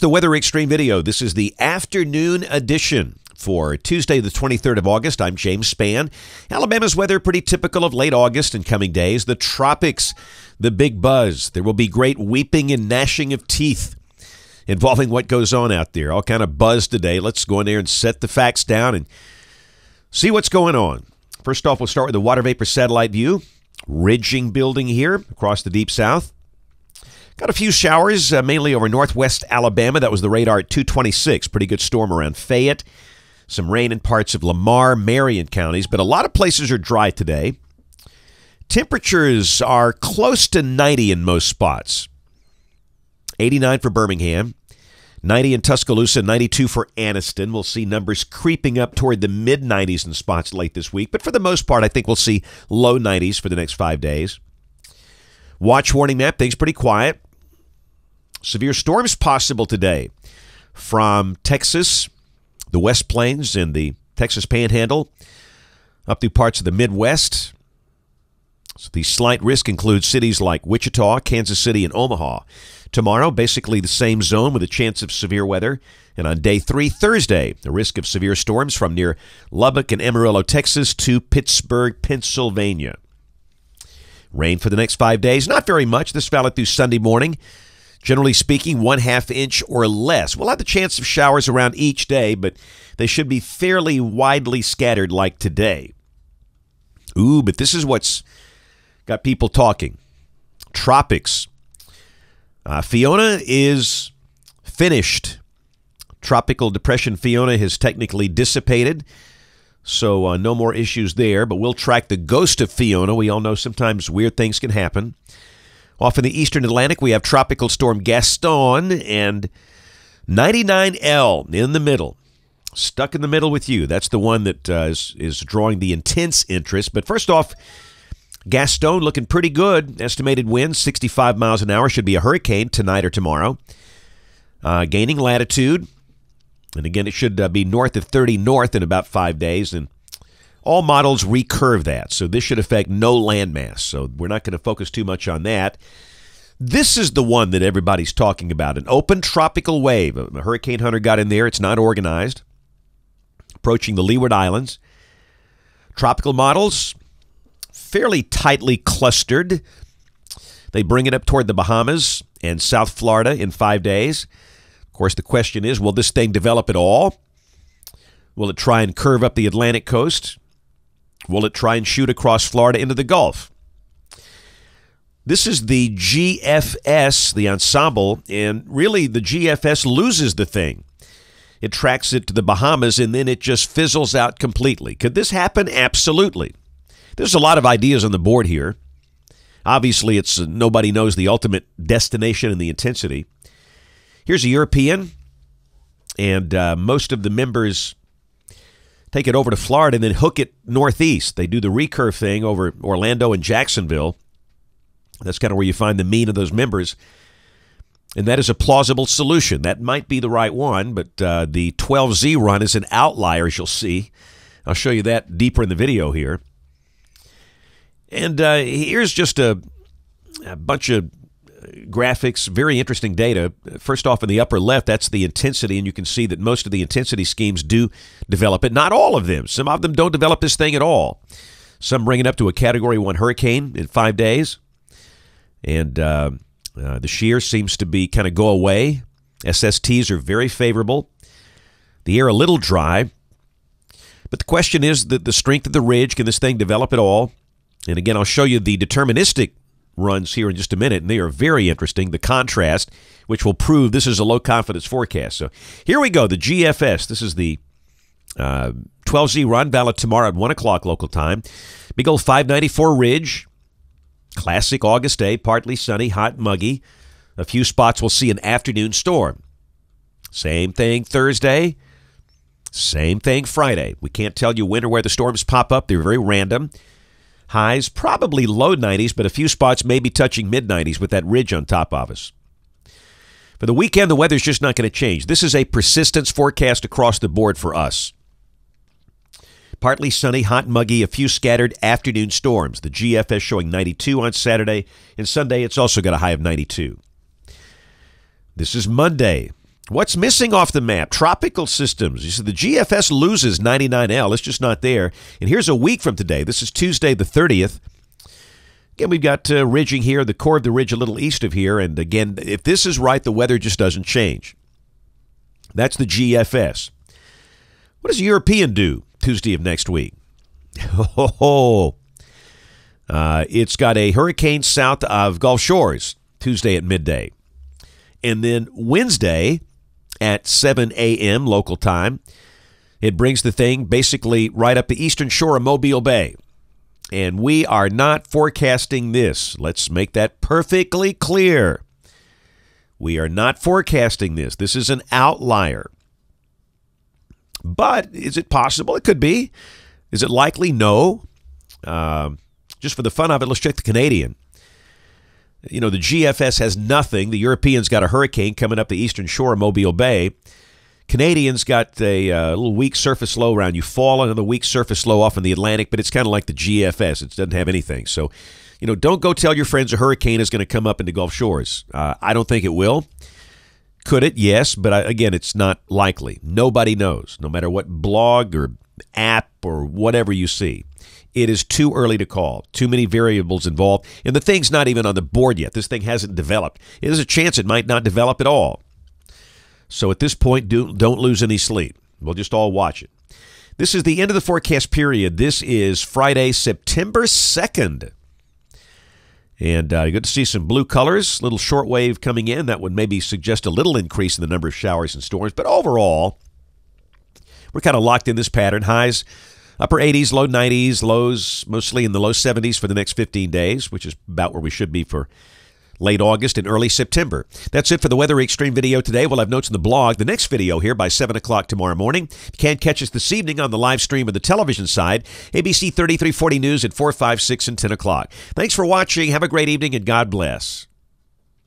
the Weather Extreme video. This is the afternoon edition for Tuesday, the 23rd of August. I'm James Spann. Alabama's weather pretty typical of late August and coming days. The tropics, the big buzz. There will be great weeping and gnashing of teeth involving what goes on out there. All kind of buzz today. Let's go in there and set the facts down and see what's going on. First off, we'll start with the water vapor satellite view. Ridging building here across the deep south. Got a few showers, mainly over northwest Alabama. That was the radar at 226. Pretty good storm around Fayette. Some rain in parts of Lamar, Marion counties, but a lot of places are dry today. Temperatures are close to 90 in most spots. 89 for Birmingham, 90 in Tuscaloosa, 92 for Anniston. We'll see numbers creeping up toward the mid-90s in spots late this week, but for the most part, I think we'll see low 90s for the next 5 days. Watch warning map, things pretty quiet. Severe storms possible today from Texas, the West Plains, and the Texas Panhandle, up through parts of the Midwest. So the slight risk includes cities like Wichita, Kansas City, and Omaha. Tomorrow, basically the same zone with a chance of severe weather. And on day 3, Thursday, the risk of severe storms from near Lubbock and Amarillo, Texas, to Pittsburgh, Pennsylvania. Rain for the next 5 days, not very much. This valid through Sunday morning. Generally speaking, 1/2 inch or less. We'll have the chance of showers around each day, but they should be fairly widely scattered like today. Ooh, but this is what's got people talking. Tropics. Fiona is finished. Tropical Depression Fiona has technically dissipated. So no more issues there, but we'll track the ghost of Fiona. We all know sometimes weird things can happen. Off in the eastern Atlantic, we have Tropical Storm Gaston and 99L in the middle. Stuck in the middle with you. That's the one that is drawing the intense interest. But first off, Gaston looking pretty good. Estimated winds, 65 miles an hour. Should be a hurricane tonight or tomorrow. Gaining latitude. And again, it should be north of 30 north in about 5 days. And all models recurve that. So this should affect no landmass. So we're not going to focus too much on that. This is the one that everybody's talking about. An open tropical wave. A hurricane hunter got in there. It's not organized. Approaching the Leeward Islands. Tropical models, fairly tightly clustered. They bring it up toward the Bahamas and South Florida in 5 days. Of course, the question is, will this thing develop at all? Will it try and curve up the Atlantic coast? Will it try and shoot across Florida into the Gulf? This is the GFS, the ensemble, and really the GFS loses the thing. It tracks it to the Bahamas, and then it just fizzles out completely. Could this happen? Absolutely. There's a lot of ideas on the board here. Obviously, it's nobody knows the ultimate destination and the intensity. Here's a European, and most of the members take it over to Florida and then hook it northeast. They do the recurve thing over Orlando and Jacksonville. That's kind of where you find the mean of those members. And that is a plausible solution. That might be the right one, but the 12Z run is an outlier, as you'll see. I'll show you that deeper in the video here. And here's just a bunch of graphics, very interesting data. First off, in the upper left, that's the intensity, and you can see that most of the intensity schemes do develop it. Not all of them. Some of them don't develop this thing at all. Some bring it up to a Category 1 hurricane in 5 days. And the shear seems to be kind of go away. SSTs are very favorable. The air a little dry. But the question is the strength of the ridge. Can this thing develop at all? And again, I'll show you the deterministic runs here in just a minute, and they are very interesting. The contrast, which will prove this is a low-confidence forecast. So here we go, the GFS. This is the 12Z run, valid tomorrow at 1 o'clock local time. Big old 594 ridge. Classic August day, partly sunny, hot, muggy. A few spots will see an afternoon storm. Same thing Thursday. Same thing Friday. We can't tell you when or where the storms pop up. They're very random. Highs probably low 90s, but a few spots may be touching mid-90s with that ridge on top of us. For the weekend, the weather's just not going to change. This is a persistence forecast across the board for us. Partly sunny, hot, muggy, a few scattered afternoon storms. The GFS showing 92 on Saturday, and Sunday it's also got a high of 92. This is Monday. What's missing off the map? Tropical systems. You see, the GFS loses 99L. It's just not there. And here's a week from today. This is Tuesday the 30th. Again, we've got ridging here, the core of the ridge a little east of here. And again, if this is right, the weather just doesn't change. That's the GFS. What does a European do Tuesday of next week? It's got a hurricane south of Gulf Shores Tuesday at midday. And then Wednesday at 7 a.m. local time, it brings the thing basically right up the eastern shore of Mobile Bay. And we are not forecasting this. Let's make that perfectly clear. We are not forecasting this. This is an outlier. But is it possible? It could be. Is it likely? No. Just for the fun of it, let's check the Canadian. You know, the GFS has nothing. The Europeans got a hurricane coming up the eastern shore of Mobile Bay. Canadians got a little weak surface low around Eufaula, another weak surface low off in the Atlantic, but it's kind of like the GFS. It doesn't have anything. So, you know, don't go tell your friends a hurricane is going to come up into Gulf Shores. I don't think it will. Could it? Yes, but again, it's not likely. Nobody knows, no matter what blog or app or whatever you see. It is too early to call. Too many variables involved. And the thing's not even on the board yet. This thing hasn't developed. There's a chance it might not develop at all. So at this point, don't lose any sleep. We'll just all watch it. This is the end of the forecast period. This is Friday, September 2nd. And good to see some blue colors. Little short wave coming in. That would maybe suggest a little increase in the number of showers and storms. But overall, we're kind of locked in this pattern. Highs upper 80s, low 90s, lows mostly in the low 70s for the next 15 days, which is about where we should be for late August and early September. That's it for the Weather Xtreme video today. We'll have notes in the blog. The next video here by 7 o'clock tomorrow morning. You can't catch us this evening on the live stream of the television side. ABC 3340 News at 4, 5, 6, and 10 o'clock. Thanks for watching. Have a great evening, and God bless.